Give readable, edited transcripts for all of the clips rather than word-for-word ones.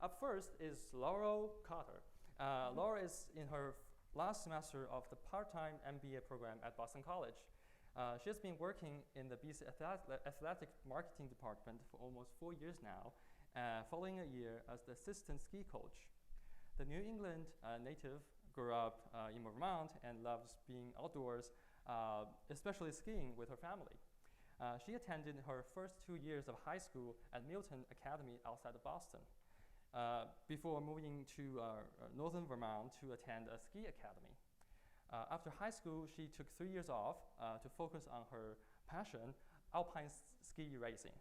up first is Laurel Carter. Laurel is in her last semester of the part-time MBA program at Boston College. She has been working in the BC Athletic Marketing Department for almost 4 years now, following a year as the assistant ski coach. The New England native grew up in Vermont and loves being outdoors, especially skiing with her family. She attended her first 2 years of high school at Milton Academy outside of Boston, before moving to northern Vermont to attend a ski academy. After high school, she took 3 years off to focus on her passion, alpine ski racing,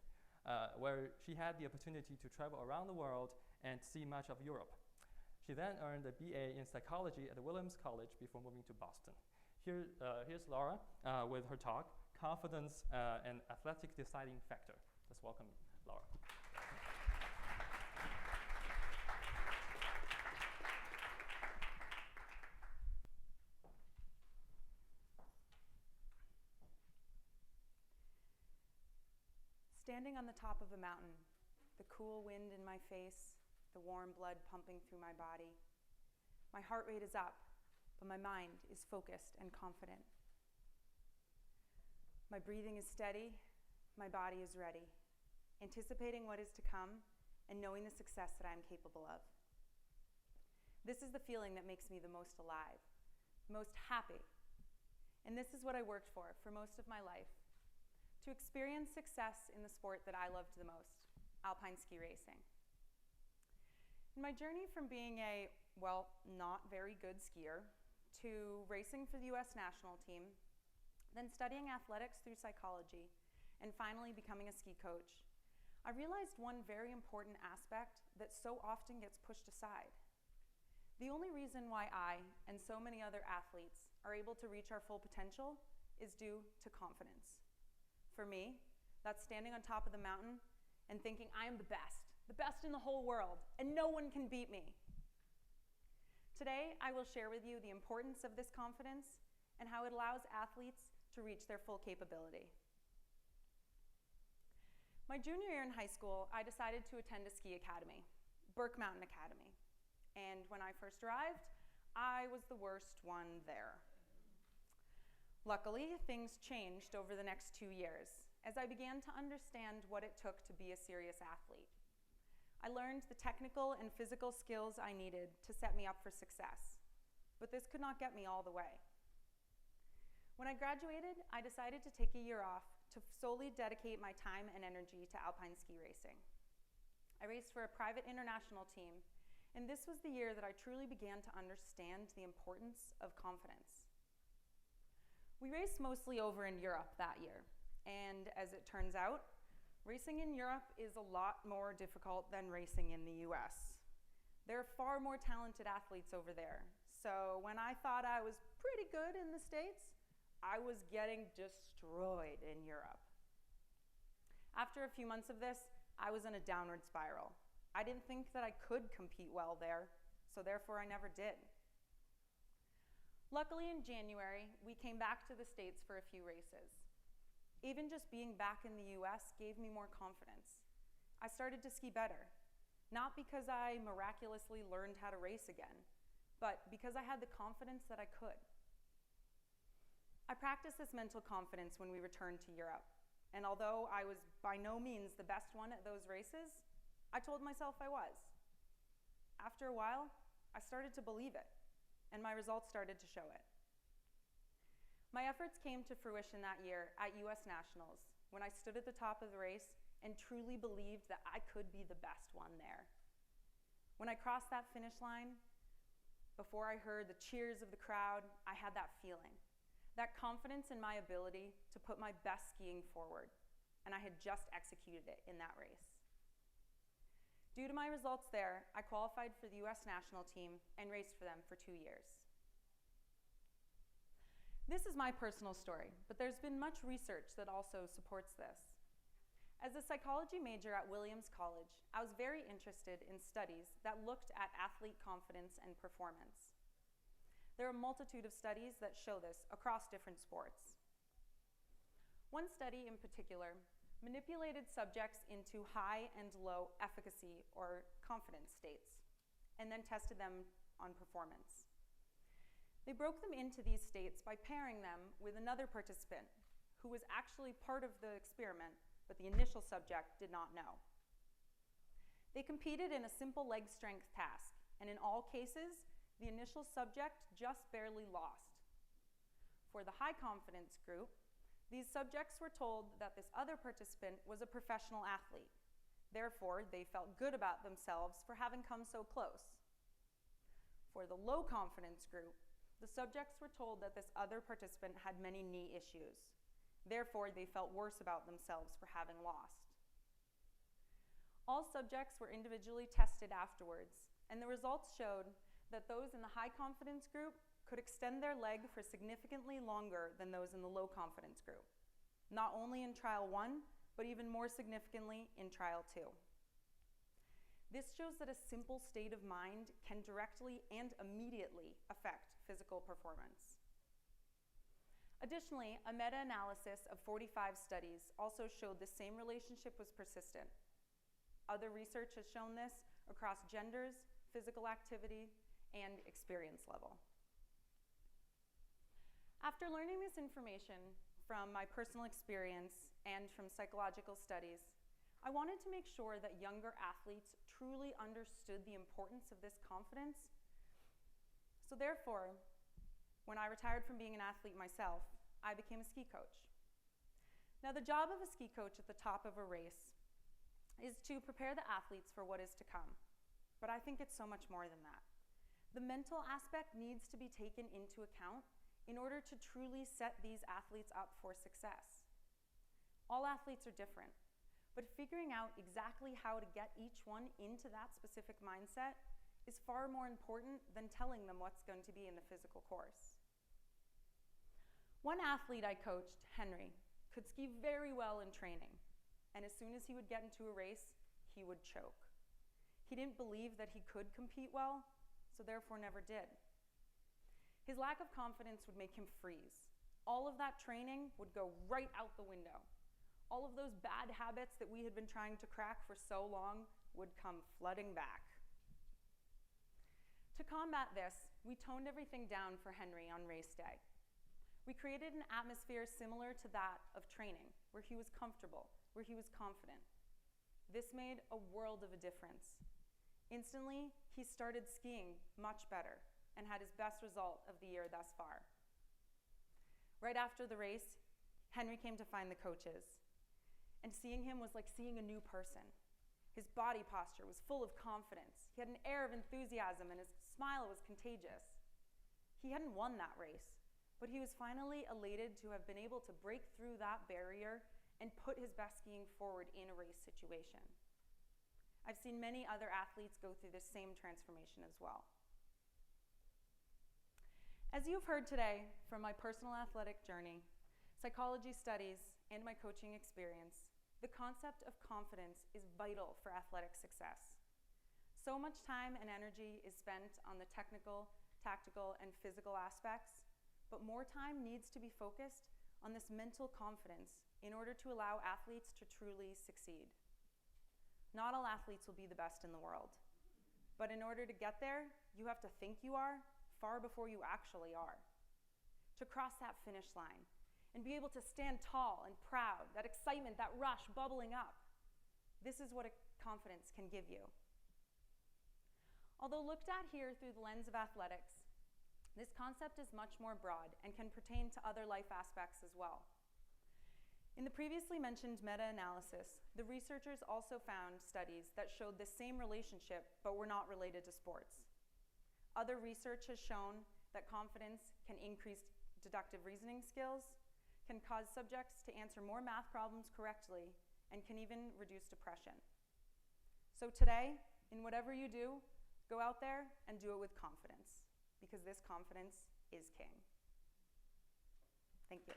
where she had the opportunity to travel around the world and see much of Europe. She then earned a BA in psychology at Williams College before moving to Boston. Here's Laura with her talk, Confidence and Athletic Deciding Factor. Let's welcome Laura. Standing on the top of a mountain, the cool wind in my face, the warm blood pumping through my body. My heart rate is up, but my mind is focused and confident. My breathing is steady, my body is ready, anticipating what is to come and knowing the success that I am capable of. This is the feeling that makes me the most alive, most happy. And this is what I worked for most of my life, to experience success in the sport that I loved the most, alpine ski racing. In my journey from being a, not very good skier, to racing for the US national team, then studying athletics through psychology, and finally becoming a ski coach, I realized one very important aspect that so often gets pushed aside. The only reason why I and so many other athletes are able to reach our full potential is due to confidence. For me, that's standing on top of the mountain and thinking I am the best in the whole world, and no one can beat me. Today, I will share with you the importance of this confidence and how it allows athletes to reach their full capability. My junior year in high school, I decided to attend a ski academy, Burke Mountain Academy. And when I first arrived, I was the worst one there. Luckily, things changed over the next 2 years as I began to understand what it took to be a serious athlete. I learned the technical and physical skills I needed to set me up for success, but this could not get me all the way. When I graduated, I decided to take a year off to solely dedicate my time and energy to alpine ski racing. I raced for a private international team, and this was the year that I truly began to understand the importance of confidence. We raced mostly over in Europe that year, and as it turns out, racing in Europe is a lot more difficult than racing in the US. There are far more talented athletes over there, so when I thought I was pretty good in the States, I was getting destroyed in Europe. After a few months of this, I was in a downward spiral. I didn't think that I could compete well there, so therefore I never did. Luckily in January, we came back to the States for a few races. Even just being back in the US gave me more confidence. I started to ski better, not because I miraculously learned how to race again, but because I had the confidence that I could. I practiced this mental confidence when we returned to Europe, and although I was by no means the best one at those races, I told myself I was. After a while, I started to believe it, and my results started to show it. My efforts came to fruition that year at US Nationals when I stood at the top of the race and truly believed that I could be the best one there. When I crossed that finish line, before I heard the cheers of the crowd, I had that feeling. That confidence in my ability to put my best skiing forward, and I had just executed it in that race. Due to my results there, I qualified for the US national team and raced for them for 2 years. This is my personal story, but there's been much research that also supports this. As a psychology major at Williams College, I was very interested in studies that looked at athlete confidence and performance. There are a multitude of studies that show this across different sports. One study in particular manipulated subjects into high and low efficacy or confidence states, and then tested them on performance. They broke them into these states by pairing them with another participant who was actually part of the experiment, but the initial subject did not know. They competed in a simple leg strength task, and in all cases, the initial subject just barely lost. For the high confidence group, these subjects were told that this other participant was a professional athlete. Therefore, they felt good about themselves for having come so close. For the low confidence group, the subjects were told that this other participant had many knee issues. Therefore, they felt worse about themselves for having lost. All subjects were individually tested afterwards, and the results showed that those in the high confidence group could extend their leg for significantly longer than those in the low confidence group, not only in trial 1, but even more significantly in trial 2. This shows that a simple state of mind can directly and immediately affect physical performance. Additionally, a meta-analysis of 45 studies also showed the same relationship was persistent. Other research has shown this across genders, physical activity, and experience level. After learning this information from my personal experience and from psychological studies, I wanted to make sure that younger athletes truly understood the importance of this confidence. So therefore, when I retired from being an athlete myself, I became a ski coach. Now, the job of a ski coach at the top of a race is to prepare the athletes for what is to come. But I think it's so much more than that. The mental aspect needs to be taken into account in order to truly set these athletes up for success. All athletes are different, but figuring out exactly how to get each one into that specific mindset is far more important than telling them what's going to be in the physical course. One athlete I coached, Henry, could ski very well in training, and as soon as he would get into a race, he would choke. He didn't believe that he could compete well, so therefore never did. His lack of confidence would make him freeze. All of that training would go right out the window. All of those bad habits that we had been trying to crack for so long would come flooding back. To combat this, we toned everything down for Henry on race day. We created an atmosphere similar to that of training, where he was comfortable, where he was confident. This made a world of a difference. Instantly, he started skiing much better and had his best result of the year thus far. Right after the race, Henry came to find the coaches, and seeing him was like seeing a new person. His body posture was full of confidence. He had an air of enthusiasm, and his smile was contagious. He hadn't won that race, but he was finally elated to have been able to break through that barrier and put his best skiing forward in a race situation. I've seen many other athletes go through this same transformation as well. As you've heard today from my personal athletic journey, psychology studies, and my coaching experience, the concept of confidence is vital for athletic success. So much time and energy is spent on the technical, tactical, and physical aspects, but more time needs to be focused on this mental confidence in order to allow athletes to truly succeed. Not all athletes will be the best in the world, but in order to get there, you have to think you are far before you actually are. To cross that finish line and be able to stand tall and proud, that excitement, that rush bubbling up. This is what a confidence can give you. Although looked at here through the lens of athletics, this concept is much more broad and can pertain to other life aspects as well. In the previously mentioned meta-analysis, the researchers also found studies that showed the same relationship but were not related to sports. Other research has shown that confidence can increase deductive reasoning skills, can cause subjects to answer more math problems correctly, and can even reduce depression. So today, in whatever you do, go out there and do it with confidence, because this confidence is king. Thank you.